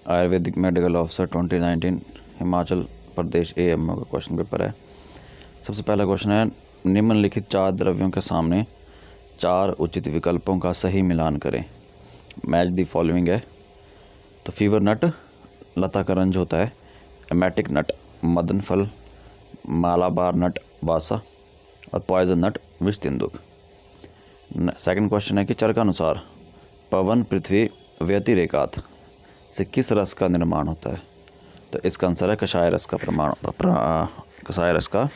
Ayurvedic medical officer 2019 Himachal Pradesh AMO का question paper है। सबसे पहला क्वेश्चन है, निम्नलिखित 4 द्रव्यों के सामने 4 उचित विकल्पों का सही मिलान करें। मैच दी फॉलोइंग है। तो फीवर नट लता करंज होता है, एमेटिक नट मदन फल, मालाबार नट वासा और पॉइजन नट विष तेंदुक। सेकंड क्वेश्चन है कि चरकानुसार पवन पृथ्वी व्यतिरेकात से किस रस का निर्माण होता है। तो इसका आंसर है कषाय रस का कषाय रस का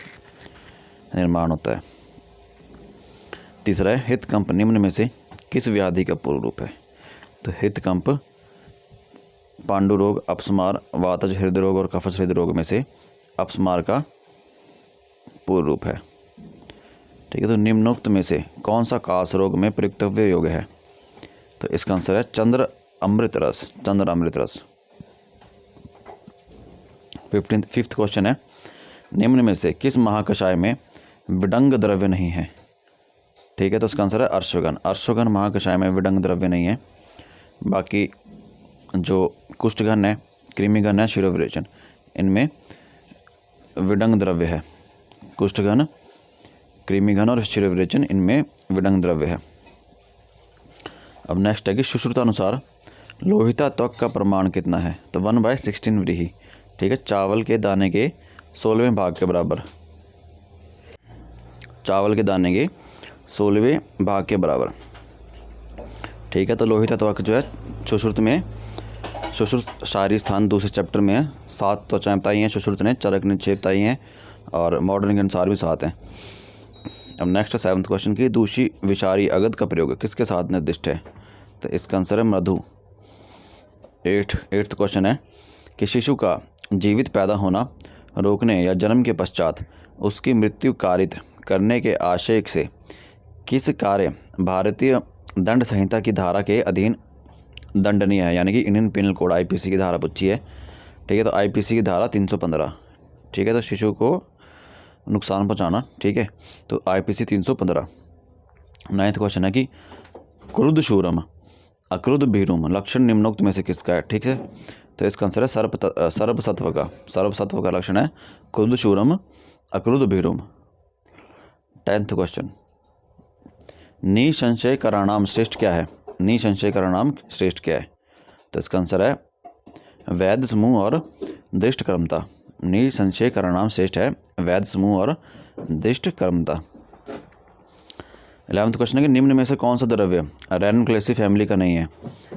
निर्माण होता है। तीसरा है, हितकंप निम्न में से किस व्याधि का पूर्व रूप है। तो हितकंप पांडु रोग, अपस्मार, वातज हृदय रोग और कफज हृदय रोग में से अपस्मार का पूर्व रूप है। ठीक है। तो निम्नोक्त में से कौन सा कास रोग में प्रयुक्तव्य योग है। तो इसका आंसर है चंद्र अमृत रस। फिफ्थ क्वेश्चन है, निम्न में से किस महाकषाय में विडंग द्रव्य नहीं है। ठीक है। तो इसका आंसर है अर्शोगन महाकषाय में विडंग द्रव्य नहीं है। बाकी जो कुष्ठघन है, कृमिघन है, शिरोविरेचन, इनमें विडंग द्रव्य है। कुष्ठघन, कृमिघन और शिरोविरेचन, इनमें विडंग द्रव्य है। अब नेक्स्ट है कि सुश्रुतानुसार लोहिता त्वक का प्रमाण कितना है। तो 1/16 व्रीहि। ठीक है। चावल के दाने के 16वें भाग के बराबर। चावल के दाने के 16वें भाग के बराबर। ठीक है। तो लोहिता त्वक जो है सुश्रुत शारीरिक स्थान दूसरे चैप्टर में है। 7 त्वचाएं बताई हैं सुश्रुत ने, चरक ने 6 बताई हैं और मॉडर्न के अनुसार भी 7 हैं। अब नेक्स्ट 7th क्वेश्चन की दूषी विषारी अगध का प्रयोग किसके साथ निर्दिष्ट है। तो इसका आंसर है मधु। 8th क्वेश्चन है कि शिशु का जीवित पैदा होना रोकने या जन्म के पश्चात उसकी मृत्यु कारित करने के आशय से किस कार्य भारतीय दंड संहिता की धारा के अधीन दंडनीय है। यानी कि इंडियन पिनल कोड IPC की धारा पूछी है। ठीक है। तो IPC की धारा 315। ठीक है। तो शिशु को नुकसान पहुंचाना। ठीक है। तो IPC 315। 9th क्वेश्चन है कि क्रुद्ध शूरम अक्रुद्ध भीरुम लक्षण निम्नोक्त में से किसका है। ठीक है। तो इसका आंसर है सर्पसत्व का लक्षण है क्रुद्ध शूरम अक्रुद्ध भीरुम। 10th क्वेश्चन, निसंशय कराणाम श्रेष्ठ क्या है। निसंशय कराणाम श्रेष्ठ क्या है। तो इसका आंसर है वैध समूह और दृष्ट कर्मता। निसंशय कराणाम श्रेष्ठ है वैध समूह और दृष्ट कर्मता। 11th क्वेश्चन है कि निम्न में से कौन सा द्रव्य रेनक्लेसी फैमिली का नहीं है।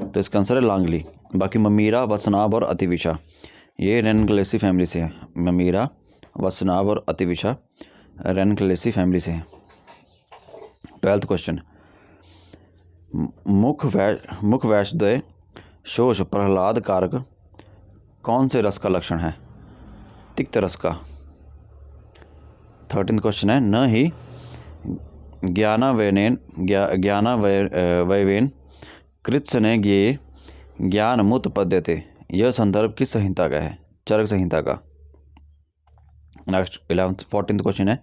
तो इसका आंसर है लांगली। बाकी ममीरा, वसनाभ और अतिविषा ये रेनक्लेसी फैमिली से है। ममीरा, वसनाभ और अतिविषा रेनक्लेसी फैमिली से है। 12th क्वेश्चन, मुख वैषद्वय शोष प्रहलाद कारक कौन से रस का लक्षण है। तिक्त रस का। 13th क्वेश्चन है, न ही ज्ञानावयवेन कृत्स्ने ज्ञेय ज्ञान मुत पद्यते। यह संदर्भ किस संहिता का है। चरक संहिता का। नेक्स्ट 14th क्वेश्चन है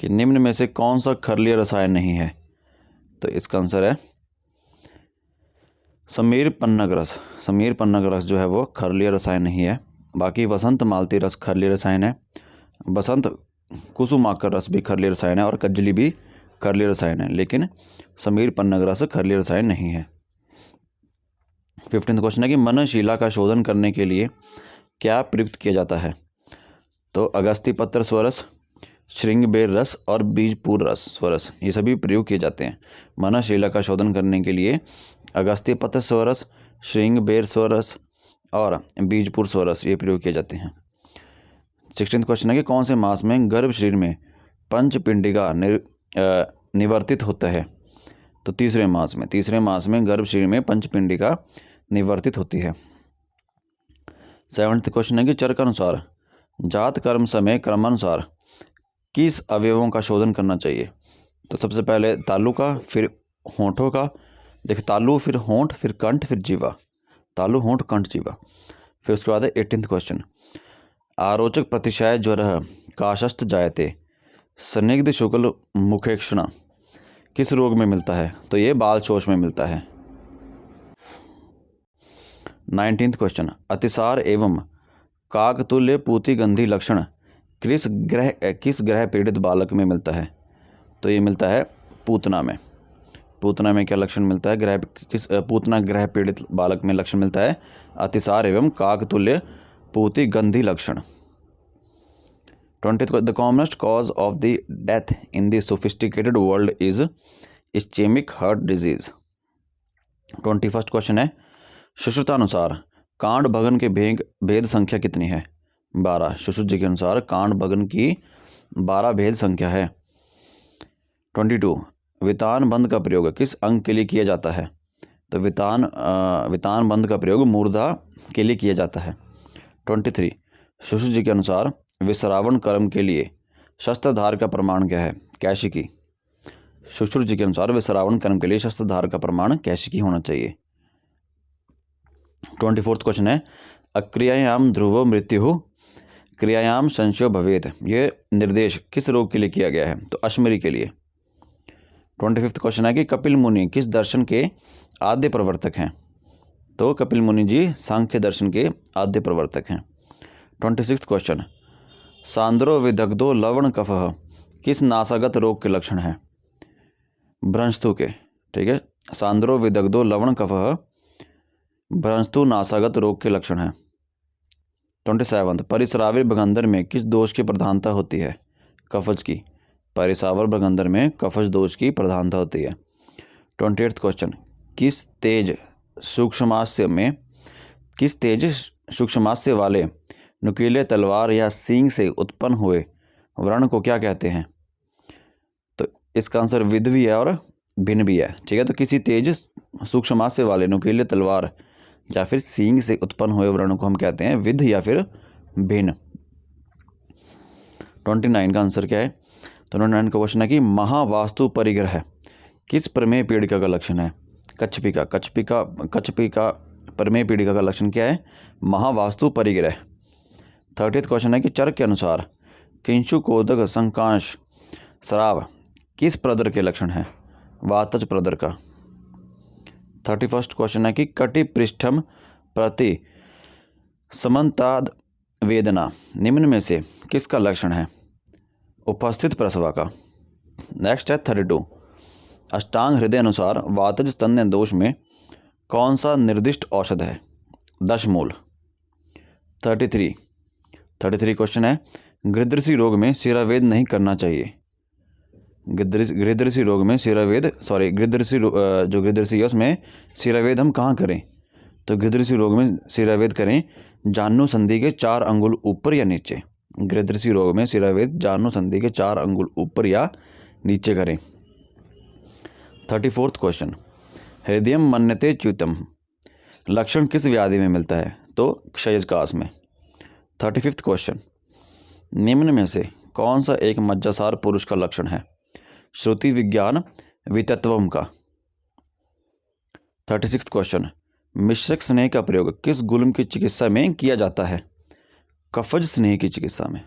कि निम्न में से कौन सा खरलीय रसायन नहीं है। तो इसका आंसर है समीर पन्नग रस जो है वो खरलीय रसायन नहीं है। बाकी वसंत मालती रस खरलीय रसायन है। बसंत कुसुमाकर रस भी खरलीय रसायन है और कज्जली भी खरलीय रसायन है, लेकिन समीर पन्नग रस खरलीय रसायन नहीं है। 15th क्वेश्चन है कि मनशिला का शोधन करने के लिए क्या प्रयुक्त किया जाता है। तो अगस्ती पत्र स्वरस, श्रृंगबेर रस और बीजपुर रस स्वरस ये सभी प्रयोग किए जाते हैं। मनशिला का शोधन करने के लिए अगस्ती पत्र स्वरस, श्रृंगबेर स्वरस और बीजपुर स्वरस ये प्रयोग किए जाते हैं। 16th क्वेश्चन है कि कौन से मास में गर्भ शरीर में पंचपिंडिका निवर्तित होता है। तो तीसरे मास में गर्भ शरीर में पंचपिंडिका निवर्तित होती है। 7th क्वेश्चन है कि चरकानुसार जात कर्म समय क्रमानुसार किस अवयवों का शोधन करना चाहिए। तो सबसे पहले तालु का, फिर होंठों का। देखिए तालु, फिर होंठ, फिर कंठ, फिर जीवा। तालु, होंठ, कंठ, जीवा। फिर उसके बाद है 18th क्वेश्चन, आरोचक प्रतिशय ज्वर काशस्त जायते स्निग्ध शुक्ल मुखेक्षणा किस रोग में मिलता है। तो ये बाल शोष में मिलता है। 19th क्वेश्चन, अतिसार एवं काकतुल्य पूतिगंधी लक्षण किस ग्रह पीड़ित बालक में मिलता है? तो ये मिलता है पूतना में। पूतना में क्या लक्षण मिलता है? पूतना ग्रह पीड़ित बालक में लक्षण मिलता है अतिसार एवं काकतुल्य पूतिगंधी लक्षण। 20th, the commonest cause of the death in the sophisticated world is ischaemic heart disease. 21st question है, सुश्रुतानुसार कांड भगन के भेद संख्या कितनी है? 12। सुश्रुत जी के अनुसार कांड भगन की 12 भेद संख्या है। 22, वितान बंध का प्रयोग किस अंग के लिए किया जाता है? तो वितान बंध का प्रयोग मूर्धा के लिए किया जाता है। 23, सुश्रुत जी के अनुसार विश्रावण कर्म के लिए शस्त्रधार का प्रमाण क्या है? कैशिकी। सुश्रुत जी के अनुसार विश्रावण कर्म के लिए शस्त्रधार का प्रमाण कैशिकी होना चाहिए। 24th क्वेश्चन है, अक्रियायाम ध्रुवो मृत्यु क्रियायाम संशयो भवेत, ये निर्देश किस रोग के लिए किया गया है? तो अश्मरी के लिए। 25th क्वेश्चन है कि कपिल मुनि किस दर्शन के आद्य प्रवर्तक हैं? तो कपिल मुनि जी सांख्य दर्शन के आद्य प्रवर्तक हैं। 26th क्वेश्चन, सांद्रो विदग्धो लवण कफह किस नासागत रोग के लक्षण हैं? भ्रंशतु के। ठीक है, सांद्रो विदग्धो लवण कफह भ्रंशतु नासागत रोग के लक्षण हैं। 27, परिस्रावी भगंदर में किस दोष की प्रधानता होती है? कफज की। परिसावर भगंदर में कफज दोष की प्रधानता होती है। 28th क्वेश्चन, किस तेज सूक्ष्मास्य वाले नुकीले तलवार या सींग से उत्पन्न हुए व्रण को क्या कहते हैं? तो इसका आंसर विद भी है और भिन्न भी है। ठीक है, तो किसी तेज सूक्ष्मास्य वाले नुकीले तलवार या फिर सींग से उत्पन्न हुए व्रण को हम कहते हैं विद या फिर भिन्न। 29 का आंसर क्या है? तो 29 का क्वेश्चन है कि महावास्तु परिग्रह किस प्रमेय पीड़िका का लक्षण है? कच्छपिका प्रमेय पीड़िका का लक्षण क्या है? महावास्तु परिग्रह। 30th क्वेश्चन है कि चर के अनुसार किंशुकोदक संकांश स्राव किस प्रदर के लक्षण है? वातज प्रदर का। 31st क्वेश्चन है कि कटि पृष्ठम प्रति समन्ताद वेदना निम्न में से किसका लक्षण है? उपस्थित प्रसवा का। नेक्स्ट है 32, अष्टांग हृदय अनुसार वातज स्तन्य दोष में कौन सा निर्दिष्ट औषध है? दशमूल। 33 क्वेश्चन है, गृदृषि रोग में शिरावेद नहीं करना चाहिए। गृदृषि रोग में गृदृषि है उसमें शिरावेद हम कहाँ करें? तो गृदृषि रोग में शिरावेद करें जाह्नू संधि के 4 अंगुल ऊपर या नीचे। गृदृषि रोग में शिरावेद जाह्नू संधि के 4 अंगुल ऊपर या नीचे करें। 34th क्वेश्चन, हृदयम मन्यते च्युतम लक्षण किस व्याधि में मिलता है? तो क्षयजकास में। 35th क्वेश्चन, निम्न में से कौन सा एक मज्जासार पुरुष का लक्षण है? श्रुति विज्ञान वितत्वम का। 36th क्वेश्चन, मिश्रक स्नेह का प्रयोग किस गुल्म की चिकित्सा में किया जाता है? कफज स्नेह की चिकित्सा में।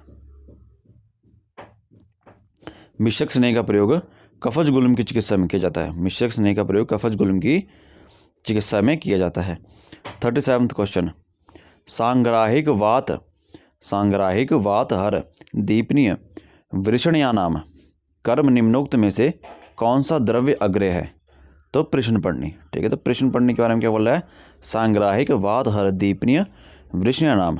मिश्रक स्नेह का प्रयोग कफज गुल्म की चिकित्सा में किया जाता है। मिश्रक स्नेह का प्रयोग कफज गुल्म की चिकित्सा में किया जाता है। 37th क्वेश्चन, सांग्राहिक वात हर दीपनीय वृषणयानाम कर्म निम्नोक्त में से कौन सा द्रव्य अग्रय है? तो प्रश्नपढ़नी। ठीक है, तो प्रश्नपढ़नी के बारे में क्या बोल रहा है? सांग्राहिक वात हर दीपनीय वृषणयानाम।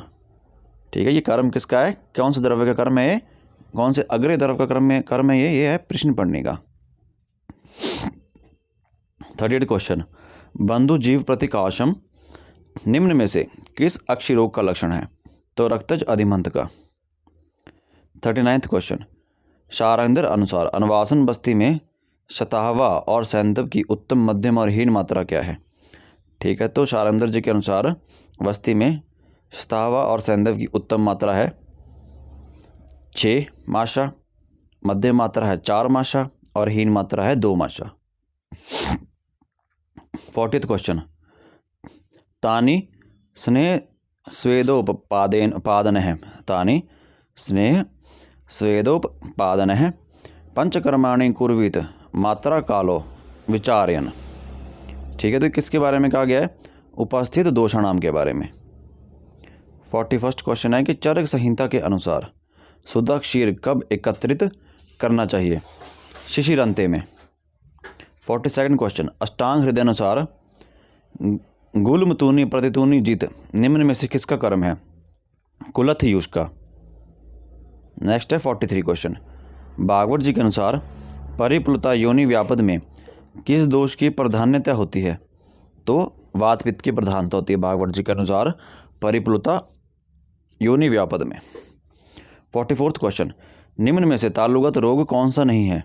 ठीक है, ये कर्म किसका है? कौन से द्रव्य का कर्म है? कौन से अग्रय द्रव्य का कर्म है? ये है प्रश्नपढ़नी का। 38 क्वेश्चन, बंधु जीव प्रतिकाशम निम्न में से किस अक्षी रोग का लक्षण है? तो रक्तज अधिमंत का। 39th क्वेश्चन, शारंगधर अनुसार अनुवासन बस्ती में शताहवा और सैंधव की उत्तम मध्यम और हीन मात्रा क्या है? ठीक है, तो शारंगधर जी के अनुसार बस्ती में शताहवा और सैंधव की उत्तम मात्रा है 6 माशा, मध्यम मात्रा है 4 माशा और हीन मात्रा है 2 माशा। 40th क्वेश्चन, तानी स्नेह स्वेदोपादन है पंचकर्माणि कुर्वीत मात्रा कालो विचार्यन। ठीक है, तो किसके बारे में कहा गया है? उपस्थित दोषाणाम के बारे में। 41 क्वेश्चन है कि चरक संहिता के अनुसार शुद्ध क्षीर कब एकत्रित करना चाहिए? शिशिरांत्य में। 42 क्वेश्चन, अष्टांग हृदय अनुसार गुल्म तूनी प्रतितूनी जित निम्न में से किसका कर्म है? कुलथ यूष का। नेक्स्ट है 43 क्वेश्चन, भागवत जी के अनुसार परिप्लुता योनि व्यापद में किस दोष की प्राधान्यता होती है? तो वात पित्त की प्रधानता होती है भागवत जी के अनुसार परिप्लुता योनि व्यापद में। 44 क्वेश्चन, निम्न में से तालुगत रोग कौन सा नहीं है?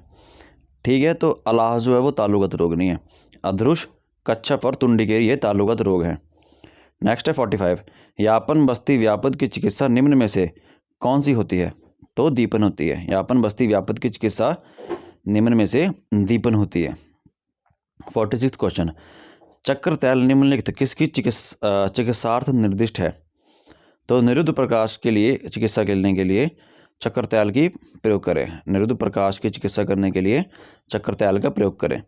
ठीक है, तो अलाह जो है वो तालुगत रोग नहीं है। अधरुष, कच्छप और तुंडिकेर ये तालुगत रोग हैं। नेक्स्ट है 45, यापन बस्ती व्यापद की चिकित्सा निम्न में से कौन सी होती है? तो दीपन होती है। यापन बस्ती व्यापद की चिकित्सा निम्न में से दीपन होती है। 46 क्वेश्चन, चक्र तैल निम्नलिखित किसकी चिकित्सार्थ निर्दिष्ट है? तो निरुद्ध प्रकाश के लिए चिकित्सा करने के लिए चक्र तैल की प्रयोग करें। निरुद्ध प्रकाश की चिकित्सा करने के लिए चक्र तैल का प्रयोग करें।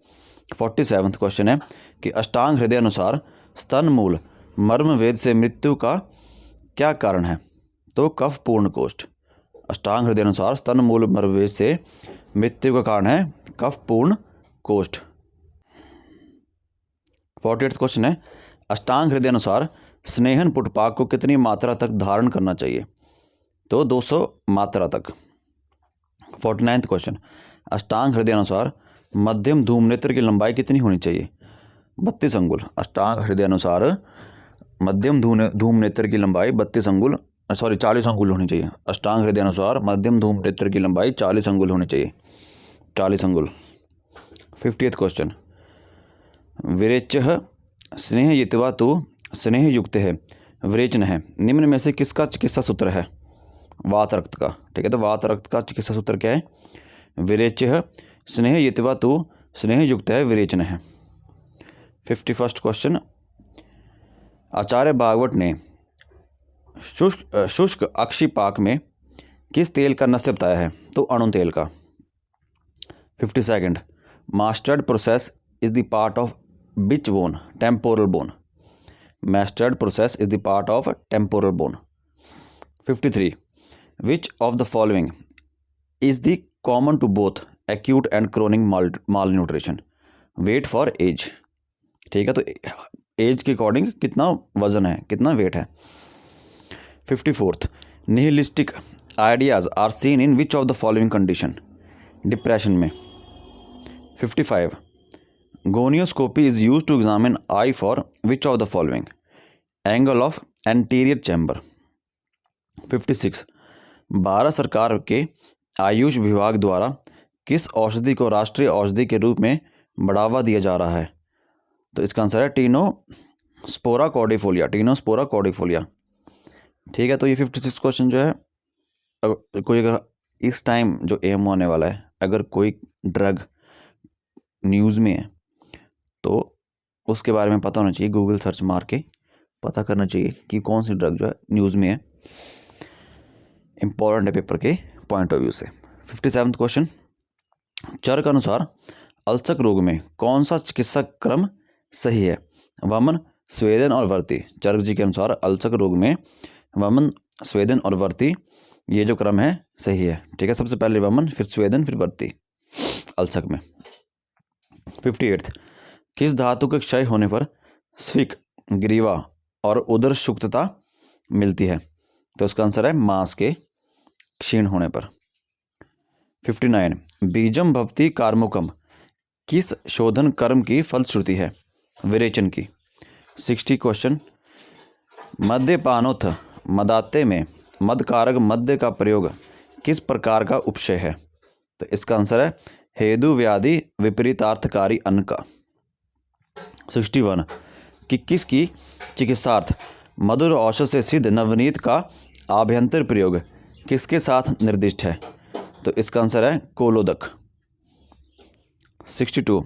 47 क्वेश्चन है कि अष्टांग हृदय अनुसार स्तन मूल मर्म वेद से मृत्यु का क्या कारण है? तो कफ पूर्ण कोष्ठ। अष्टांग हृदय अनुसार स्तन मूल मर्म वेद से मृत्यु का कारण है कफ पूर्ण कोष्ठ। 48 क्वेश्चन है, अष्टांग हृदय अनुसार स्नेहन पुटपाक को कितनी मात्रा तक धारण करना चाहिए? तो 200 मात्रा तक। 49 क्वेश्चन, अष्टांग हृदय अनुसार मध्यम धूम नेत्र की लंबाई कितनी होनी चाहिए? 32 अंगुल। अष्टांग हृदय अनुसार मध्यम धूम नेत्र की लंबाई 40 अंगुल होनी चाहिए। अष्टांग हृदय अनुसार मध्यम धूम नेत्र की लंबाई 40 अंगुल होनी चाहिए। 40 अंगुल। 50th क्वेश्चन, विरेचः स्नेहयित्वा तो स्नेहयुक्त है विरेचन है निम्न में से किसका चिकित्सा सूत्र है? वात रक्त का। ठीक है, तो वात रक्त का चिकित्सा सूत्र क्या है? विरेचः स्नेहयित्वा तो स्नेहयुक्त है विरेचन है। 51st क्वेश्चन, आचार्य भागवत ने शुष्क अक्षिपाक में किस तेल का नस्य बताया है? तो अणु तेल का। 52nd, mastoid process is the part of which bone? Temporal bone. Mastoid process is the part of temporal bone. 53, which of the following is the common to both acute and chronic malnutrition? Weight for age. ठीक है, तो as के according कितना वजन है, कितना weight है। 54th, nihilistic ideas are seen in which of the following condition? Depression में। 55, gonioscopy is use to examine eye for which of the following? Angle of anterior chamber. 56, Bharat सरकार के आयुष विभाग द्वारा किस औषधि को राष्ट्रीय औषधि के रूप में बढ़ावा दिया जा रहा है? तो इसका आंसर है टीनोस्पोरा कॉर्डिफोलिया। Tinospora cordifolia. ठीक है, तो ये 56 क्वेश्चन जो है, अगर इस टाइम जो एम होने वाला है, अगर कोई ड्रग न्यूज़ में है तो उसके बारे में पता होना चाहिए। गूगल सर्च मार के पता करना चाहिए कि कौन सी ड्रग जो है न्यूज़ में है। इम्पोर्टेंट है पेपर के पॉइंट ऑफ व्यू से। 57th क्वेश्चन, चरक अनुसार अल्सक रोग में कौन सा चिकित्सा क्रम सही है? वमन, स्वेदन और वर्ती। चरक जी के अनुसार अल्सक रोग में वमन, स्वेदन और वर्ती ये जो क्रम है सही है। ठीक है, सबसे पहले वमन, फिर स्वेदन, फिर वर्ती अल्सक में। 58th, किस धातु के क्षय होने पर स्फिक, ग्रीवा और उदर शुक्तता मिलती है? तो उसका आंसर है मांस के क्षीण होने पर। 59, बीजम भवती कार्मुकम किस शोधन कर्म की फलश्रुति है? विरेचन की। 60 क्वेश्चन, मद्यपानोत्थ मदाते में मदकारक मद्य का प्रयोग किस प्रकार का उपशय है? तो इसका आंसर है हेतु व्याधि विपरीतार्थकारी अन्न का। 61, कि किसकी चिकित्सार्थ मधुर औषध से सिद्ध नवनीत का आभ्यंतर प्रयोग किसके साथ निर्दिष्ट है? तो इसका आंसर है कोलोदक। 62,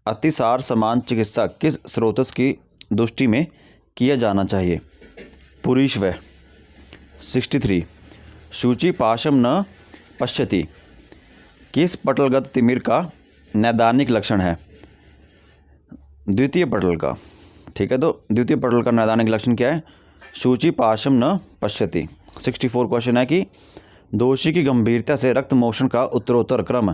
अतिसार समान चिकित्सा किस स्रोतस की दृष्टि में किया जाना चाहिए? पुरीश्व। 63, शुचि पाशम न पश्यति किस पटलगत तिमिर का नैदानिक लक्षण है? द्वितीय पटल का। ठीक है। तो द्वितीय पटल का नैदानिक लक्षण क्या है? शुचि पाशम न पश्यति। 64 क्वेश्चन है कि दोषी की गंभीरता से रक्त मोक्षण का उत्तरोत्तर क्रम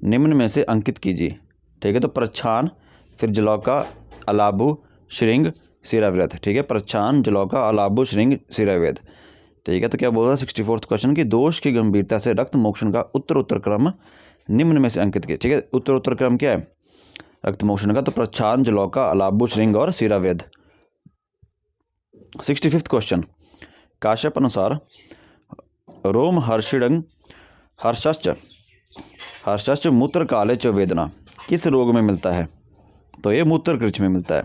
निम्न में से अंकित कीजिए। ठीक है। तो प्रच्छान, फिर जलौका, अलाबु, श्रृंग, शिराव्रत। ठीक है। प्रच्छान, जलौका, अलाबु, श्रृंग, शिराव्रत। ठीक है। तो क्या बोल रहा है 64th क्वेश्चन की दोष की गंभीरता से रक्त मोक्षण का उत्तरोत्तर क्रम निम्न में से अंकित कीजिए। ठीक है। उत्तरोत्तर क्रम क्या है रक्त मोक्षण का? तो प्रच्छान, जलौका, अलाबु, श्रृंग और शिराव्रत। 65th क्वेश्चन, काश्यप अनुसार रोम हर्षिडंग हर्षश्च मूत्र काले च वेदना किस रोग में मिलता है? तो ये मूत्र कृच में मिलता है।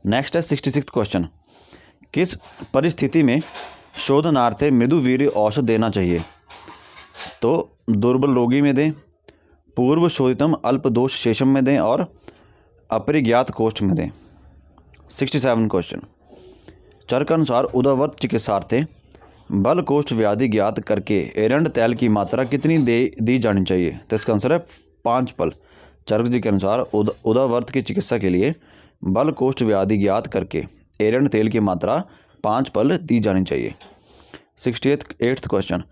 नेक्स्ट है 66th क्वेश्चन, किस परिस्थिति में शोधनार्थे मृदु वीर्य औषध देना चाहिए? तो दुर्बल रोगी में दें, पूर्व शोधितम अल्प दोष शेषम में दें और अपरिज्ञात कोष्ठ में दें। 67 क्वेश्चन, चर के अनुसार उदावर्त चिकित्सार्थे बल कोष्ठ व्याधि ज्ञात करके एरंड तैल की मात्रा कितनी दी जानी चाहिए? तो इसका आंसर है 5 पल। चरक जी के अनुसार उदावर्त की चिकित्सा के लिए बल कोष्ठ व्याधि ज्ञात करके एरंड तेल की मात्रा 5 पल दी जानी चाहिए। 68th क्वेश्चन,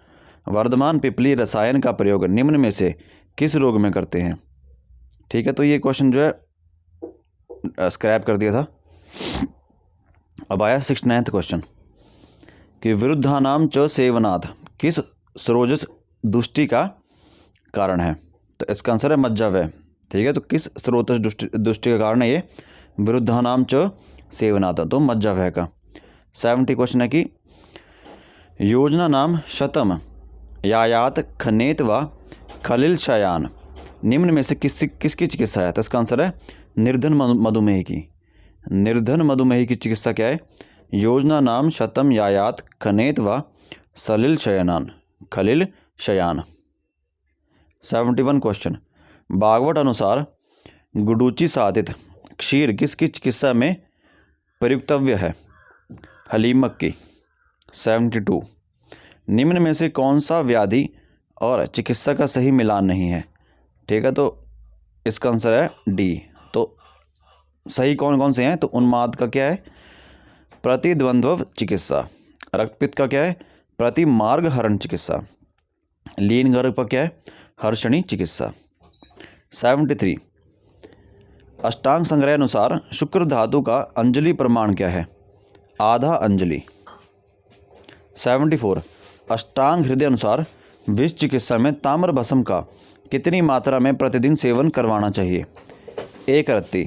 वर्धमान पिपली रसायन का प्रयोग निम्न में से किस रोग में करते हैं? ठीक है। तो ये क्वेश्चन जो है स्क्रैप कर दिया था। अब आया 69th क्वेश्चन कि विरुद्धानाम च सेवनाथ किस सरोजस दुष्टि का कारण है? तो इसका आंसर है मज्जाव्यय। ठीक है। तो किस स्रोतस दुष्टि का कारण है ये? विरुद्धानाम च सेवनाथ, तो मज्जाव्यय का। 70 क्वेश्चन है कि योजना नाम शतम यायात खनेत व खलिल शयान निम्न में से किसकी चिकित्सा है? तो इसका आंसर है निर्धन मधुमेह की। निर्धन मधुमेह की चिकित्सा क्या है? योजना नाम शतम यायात खनेत व सलिल शयनान खलिल शयान। 71 क्वेश्चन, भागवत अनुसार गुडूची साधित क्षीर किसकी चिकित्सा में प्रयुक्तव्य है? हलीमक की। 72, निम्न में से कौन सा व्याधि और चिकित्सा का सही मिलान नहीं है? ठीक है। तो इसका आंसर है डी। तो सही कौन कौन से हैं? तो उन्माद का क्या है? प्रतिद्वंद्व चिकित्सा। रक्तपित्त का क्या है? प्रतिमार्ग हरण चिकित्सा। लीन गर्भ का क्या है? हर्षणी चिकित्सा। 73, अष्टांग संग्रह अनुसार शुक्र धातु का अंजलि प्रमाण क्या है? आधा अंजलि। 74, अष्टांग हृदय अनुसार विष चिकित्सा में ताम्र भस्म का कितनी मात्रा में प्रतिदिन सेवन करवाना चाहिए? 1 रत्ती।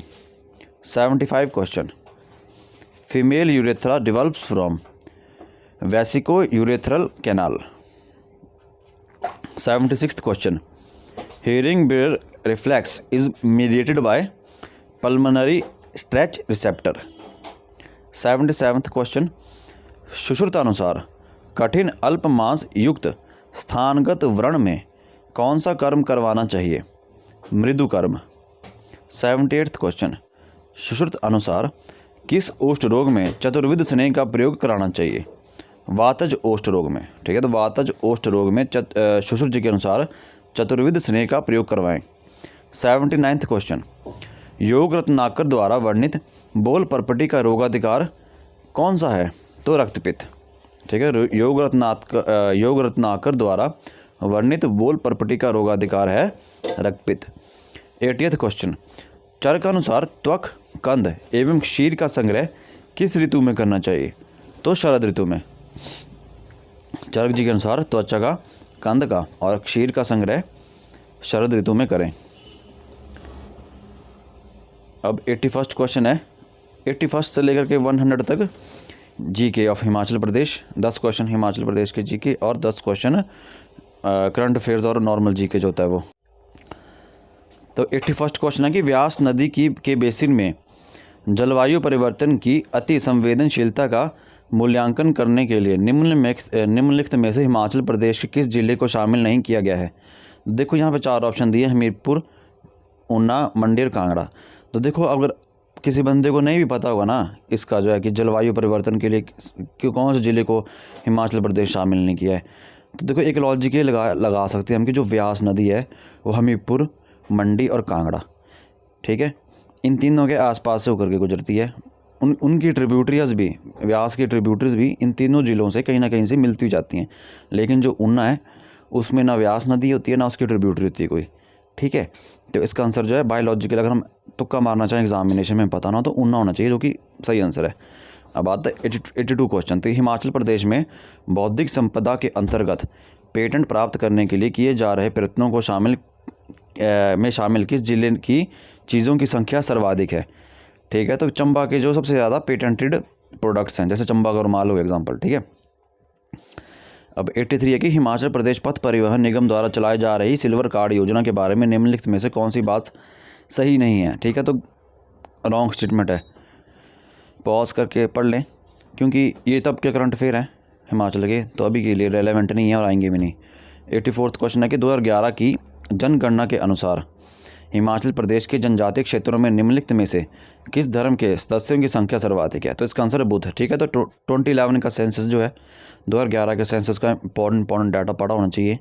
75 question, female urethra develops from vesico urethral canal. 76th question, hearing bear reflex is mediated by pulmonary stretch receptor। 77th question, सुश्रुतानुसार कठिन अल्प मांस युक्त स्थानगत व्रण में कौन सा कर्म करवाना चाहिए? मृदु कर्म। 78th क्वेश्चन, सुश्रुत अनुसार किस ओष्ठ रोग में चतुर्विध स्नेह का प्रयोग कराना चाहिए? वातज ओष्ठ रोग में। ठीक है। तो वातज ओष्ठ रोग में सुश्रुत जी के अनुसार चतुर्विध स्नेह का प्रयोग करवाएं। 79th क्वेश्चन, योग रत्नाकर द्वारा वर्णित बोल परपटी का रोगाधिकार कौन सा है? तो रक्तपित्त। ठीक है। योग रत्नाकर द्वारा वर्णित बोल परपटी का रोगाधिकार है रक्तपित्त। 80th क्वेश्चन, चर के अनुसार त्वक, कंद एवं क्षीर का संग्रह किस ऋतु में करना चाहिए? तो शरद ऋतु में। चरक जी के अनुसार त्वचा का, कंद का और क्षीर का संग्रह शरद ऋतु में करें। अब 81st क्वेश्चन है, 81 से लेकर के 100 तक GK of Himachal Pradesh. 10 question Himachal Pradesh के जीके और 10 क्वेश्चन करंट अफेयर्स और नॉर्मल जीके जो होता है वो। तो 81st क्वेश्चन है कि व्यास नदी के बेसिन में जलवायु परिवर्तन की अति संवेदनशीलता का मूल्यांकन करने के लिए निम्नलिखित में से हिमाचल प्रदेश के किस जिले को शामिल नहीं किया गया है? देखो यहाँ पे 4 ऑप्शन दिए, हमीरपुर, ऊना, मंडी और कांगड़ा। तो देखो अगर किसी बंदे को नहीं भी पता होगा ना इसका जो है कि जलवायु परिवर्तन के लिए क्यों कौन से ज़िले को हिमाचल प्रदेश शामिल नहीं किया है, तो देखो एक लॉजिक ये लगा सकते हैं हम कि जो व्यास नदी है वो हमीरपुर, मंडी और कांगड़ा। ठीक है। इन तीनों के आसपास से होकर के गुजरती है। उनकी ट्रिब्यूटरीज भी, व्यास की ट्रिब्यूटरीज भी इन तीनों ज़िलों से कहीं ना कहीं से मिलती जाती हैं। लेकिन जो ऊना है उसमें ना व्यास नदी होती है ना उसकी ट्रिब्यूटरी होती है कोई। ठीक है, तो इसका आंसर जो है बायोलॉजिकल, अगर हम तुक्का मारना चाहें एग्जामिनेशन में पता ना हो तो ऊना होना चाहिए, जो कि सही आंसर है। अब आता है 82 क्वेश्चन। तो हिमाचल प्रदेश में बौद्धिक संपदा के अंतर्गत पेटेंट प्राप्त करने के लिए किए जा रहे प्रयत्नों को शामिल किस जिले की चीज़ों की संख्या सर्वाधिक है? ठीक है, तो चंबा के जो सबसे ज़्यादा पेटेंटेड प्रोडक्ट्स हैं, जैसे चंबा का रुमाल हो एग्जाम्पल। ठीक है, अब 83 है कि हिमाचल प्रदेश पथ परिवहन निगम द्वारा चलाई जा रही सिल्वर कार्ड योजना के बारे में निम्नलिखित में से कौन सी बात सही नहीं है? ठीक है, तो रॉन्ग स्टेटमेंट है। पॉज करके पढ़ लें, क्योंकि ये तब के करंट अफेयर हैं हिमाचल के, तो अभी के लिए रेलेवेंट नहीं है और आएंगे भी नहीं। 84 क्वेश्चन है कि 2011 की जनगणना के अनुसार हिमाचल प्रदेश के जनजातीय क्षेत्रों में निम्नलिखित में से किस धर्म के सदस्यों की संख्या सर्वाधिक है? तो इसका आंसर है बुद्ध। ठीक है, तो 2011 का सेंसस जो है 2011 के सेंसस का इंपॉर्टेंट डाटा पड़ा होना चाहिए।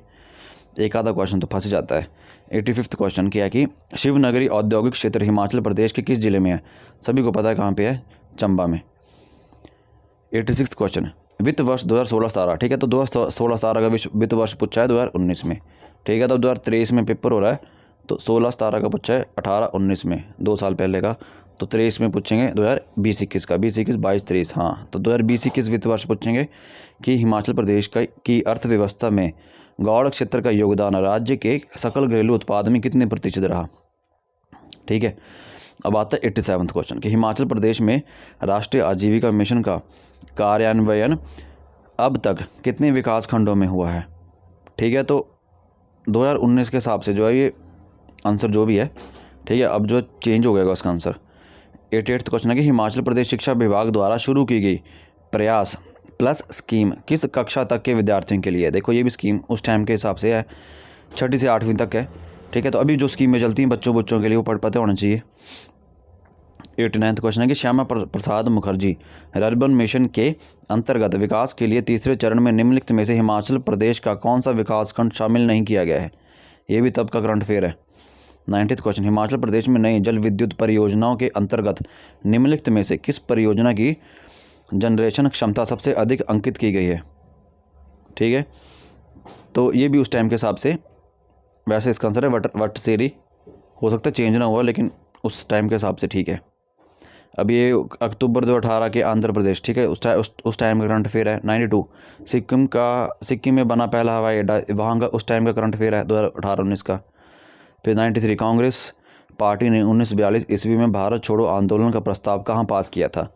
एक आधा क्वेश्चन तो फंस ही जाता है। 85 क्वेश्चन क्या है कि शिवनगरी औद्योगिक क्षेत्र हिमाचल प्रदेश के किस जिले में है? सभी को पता है कहाँ पे है, चंबा में। 86 क्वेश्चन, वित्त वर्ष 2016-17। ठीक है, तो 2016-17 का वित्त वर्ष पूछा है 2019 में। ठीक है, तो 2023 में पेपर हो रहा है, तो 16-17 का पूछा है 18-19 में, 2 साल पहले का। तो 23 में पूछेंगे 2020-21 का, 20-21, 22-23। हाँ, तो 2020-21 वित्त वर्ष पूछेंगे कि हिमाचल प्रदेश की अर्थव्यवस्था में गौड़ क्षेत्र का योगदान राज्य के सकल घरेलू उत्पाद में कितने प्रतिशत रहा? ठीक है, अब आता है 87 क्वेश्चन कि हिमाचल प्रदेश में राष्ट्रीय आजीविका मिशन का कार्यान्वयन अब तक कितने विकास खंडों में हुआ है? ठीक है, तो 2019 के हिसाब से जो है ये आंसर जो भी है, ठीक है, अब जो चेंज हो गया उसका आंसर। 88 क्वेश्चन है कि हिमाचल प्रदेश शिक्षा विभाग द्वारा शुरू की गई प्रयास प्लस स्कीम किस कक्षा तक के विद्यार्थियों के लिए है? देखो ये भी स्कीम उस टाइम के हिसाब से है, 6ठी से 8वीं तक है। ठीक है, तो अभी जो स्कीमें चलती हैं बच्चों के लिए वो पता होना चाहिए। 89 क्वेश्चन है कि श्यामा प्रसाद मुखर्जी अर्बन मिशन के अंतर्गत विकास के लिए तीसरे चरण में निम्नलिखित में से हिमाचल प्रदेश का कौन सा विकास खंड शामिल नहीं किया गया है? ये भी तब का करंट अफेयर है। 90 क्वेश्चन, हिमाचल प्रदेश में नई जल विद्युत परियोजनाओं के अंतर्गत निम्नलिखित में से किस परियोजना की जनरेशन क्षमता सबसे अधिक अंकित की गई है? ठीक है, तो ये भी उस टाइम के हिसाब से, वैसे इसका आंसर है वटसेरी, हो सकता है चेंज ना हुआ लेकिन उस टाइम के हिसाब से ठीक है। अब ये अक्टूबर 2018 के आंध्र प्रदेश, ठीक है, उस टाइम का करंट अफेयर है। 92 सिक्किम में बना पहला हवाई अड्डा, वहाँ का उस टाइम का करंट अफेयर है 2018-19 का। फिर 93 कांग्रेस पार्टी ने 1942 ईस्वी में भारत छोड़ो आंदोलन का प्रस्ताव कहाँ पास किया था?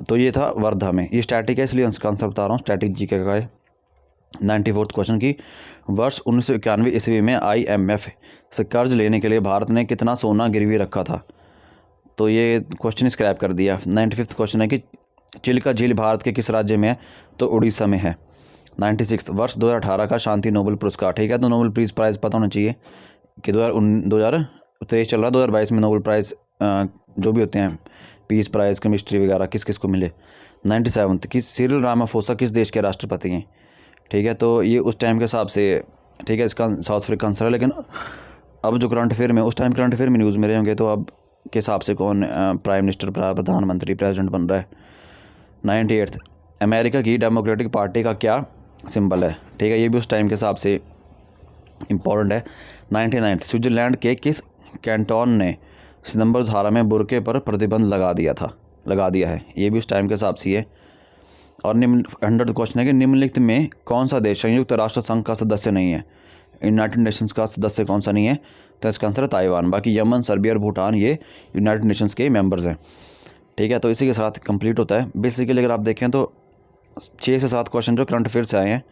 तो ये था वर्धा में। ये स्टैटिक है इसलिए कॉन्सेप्ट बता रहा हूँ, स्टैटिक जीके का है। 94 क्वेश्चन की वर्ष 1991 ईस्वी में IMF से कर्ज लेने के लिए भारत ने कितना सोना गिरवी रखा था? तो ये क्वेश्चन स्क्रैप कर दिया। 95 क्वेश्चन है कि चिल्का झील भारत के किस राज्य में है? तो उड़ीसा में है। 96 वर्ष 2018 का शांति नोबेल पुरस्कार, ठीक है, तो नोबेल पीस प्राइज़ पता होना चाहिए कि 2023 चल रहा, 2022 में नोबेल प्राइज़ जो भी होते हैं पीस प्राइज़ केमिस्ट्री वगैरह किस किस को मिले। 97 कि सिरिल रामाफोसा किस देश के राष्ट्रपति हैं? ठीक है, तो ये उस टाइम के हिसाब से, ठीक है, इसका साउथ अफ्रीका आंसर है। लेकिन अब जो करंट अफेयर में, उस टाइम करंट अफेयर में न्यूज़ में रहे होंगे, तो अब के हिसाब से कौन प्राइम मिनिस्टर, प्रधानमंत्री, प्रेसिडेंट बन रहा है। 98 अमेरिका की डेमोक्रेटिक पार्टी का क्या सिंबल है? ठीक है, ये भी उस टाइम के हिसाब से इम्पॉर्टेंट है। 99 स्विट्ज़रलैंड के किस कैंटोन ने सितंबर धारा में बुर्के पर प्रतिबंध लगा दिया है? ये भी उस टाइम के हिसाब से है। और 100 क्वेश्चन है कि निम्नलिखित में कौन सा देश संयुक्त राष्ट्र संघ का सदस्य नहीं है? यूनाइटेड नेशंस का सदस्य कौन सा नहीं है? तो इसका आंसर है ताइवान। बाकी यमन, सर्बिया और भूटान ये यूनाइटेड नेशंस के मेंबर्स हैं। ठीक है, तो इसी के साथ कंप्लीट होता है। बेसिकली अगर आप देखें तो 6 से 7 क्वेश्चन जो करंट अफेयर से आए हैं,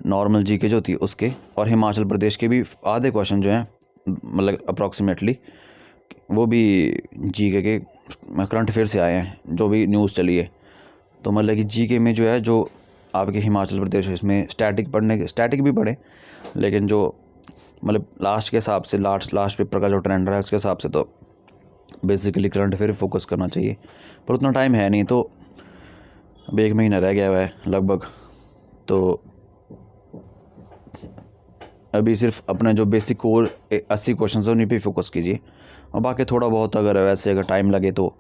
नॉर्मल जीके जो होती है उसके, और हिमाचल प्रदेश के भी आधे क्वेश्चन जो हैं, मतलब अप्रॉक्सीमेटली वो भी जीके के करंट अफेयर से आए हैं, जो भी न्यूज़ चली है। तो मतलब कि जीके में जो है, जो आपके हिमाचल प्रदेश, इसमें स्टैटिक भी पढ़े, लेकिन जो मतलब लास्ट के हिसाब से, लास्ट पेपर का जो ट्रेंड रहा है उसके हिसाब से, तो बेसिकली करंट अफेयर फोकस करना चाहिए। पर उतना टाइम है नहीं, तो अब 1 महीना रह गया हुआ है लगभग, तो अभी सिर्फ अपने जो बेसिक कोर 80 क्वेश्चन है उन्हीं पे फोकस कीजिए, और बाकी थोड़ा बहुत अगर वैसे अगर टाइम लगे तो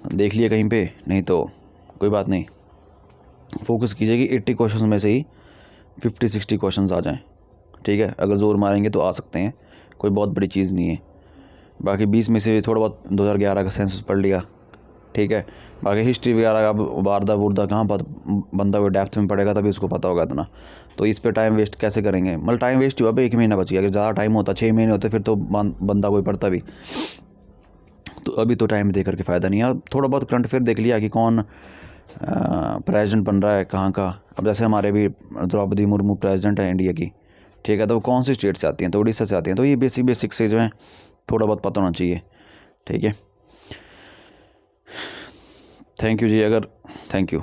देख लिए कहीं पे, नहीं तो कोई बात नहीं। फोकस कीजिए कि 80 क्वेश्चन में से ही 50-60 क्वेश्चन आ जाएं, ठीक है। अगर ज़ोर मारेंगे तो आ सकते हैं, कोई बहुत बड़ी चीज़ नहीं है। बाकी 20 में से थोड़ा बहुत 2011 का सेंसस पढ़ लिया, ठीक है। बाकी हिस्ट्री वगैरह का वारदा वुरदा कहाँ बंदा कोई डेप्थ में पढ़ेगा तभी उसको पता होगा इतना, तो इस पे टाइम वेस्ट कैसे करेंगे। मतलब टाइम वेस्ट हुआ, 1 महीना बच गया। अगर ज़्यादा टाइम होता 6 महीने होते फिर तो बंदा कोई पढ़ता भी। तो अभी तो टाइम दे करके फ़ायदा नहीं है। थोड़ा बहुत करंट अफेयर देख लिया कि कौन प्रेसिडेंट बन रहा है कहाँ का। अब जैसे हमारे भी द्रौपदी मुर्मू प्रेसिडेंट है इंडिया की, ठीक है। तो वो कौन सी स्टेट से आती हैं, तो उड़ीसा से आती हैं। तो ये बेसिक से जो है थोड़ा बहुत पता होना चाहिए, ठीक है। थैंक यू जी। Thank you.